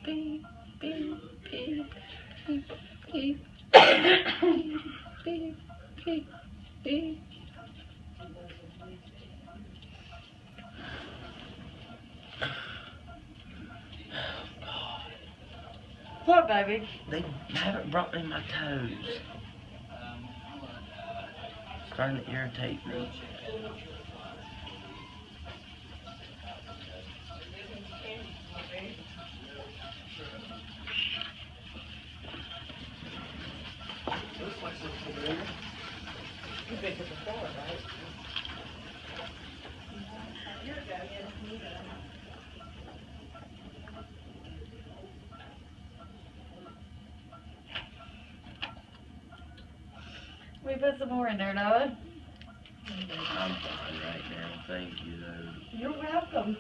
beep, beep, beep, beep, beep, beep, beep, beep. What, baby? They haven't brought me my toes. It's starting to irritate me. You've been to before, right? We put some more in there, Noah. I'm fine right now, thank you though. You're welcome.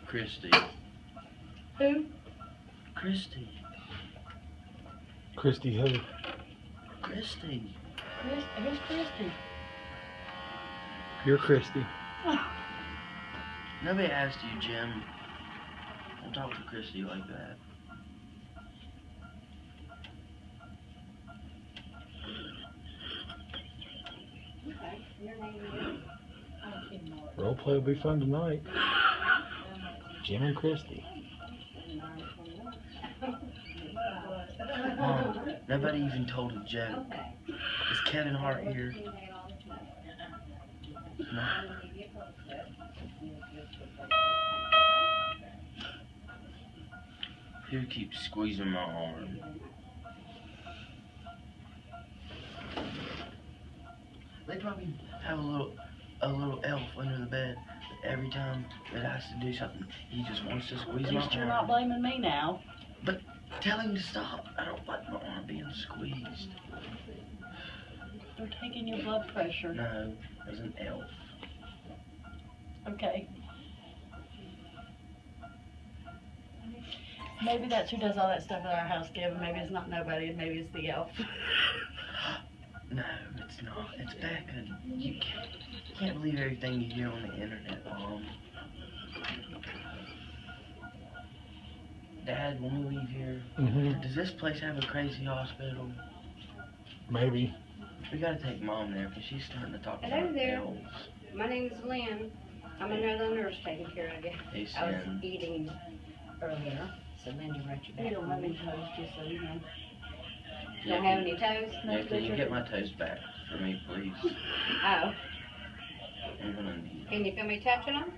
Christy. Who? Christy. Christy who? Christy. Who's Christy? You're Christy. Nobody asked you, Jim. Don't talk to Christy like that. Okay. Your name is? Roleplay will be fun tonight. Jim and Christy. Mom, nobody even told a joke. Is Kevin Hart here? No. Who keeps squeezing my arm? They probably have a little elf under the bed. But every time that I has to do something, he just wants to squeeze At my least you're arm. not blaming me now. But tell him to stop. I don't like my arm being squeezed. They're taking your blood pressure. No, there's an elf. Okay. Maybe that's who does all that stuff at our house, Kevin. Maybe it's not nobody, maybe it's the elf. No, it's not. It's Becca. You can't believe everything you hear on the internet, Mom. Dad, when we leave here, does this place have a crazy hospital? Maybe. We gotta take Mom there because she's starting to talk Hello about there. elves. My name is Lynn. I'm another nurse taking care of you. Hey, I was Sam. eating earlier, so Linda wrote you back. We don't have any toes, just so you know. Don't have any toes? Yeah, can you get my toast back for me, please? Oh, I'm gonna need it. can you feel me touching them?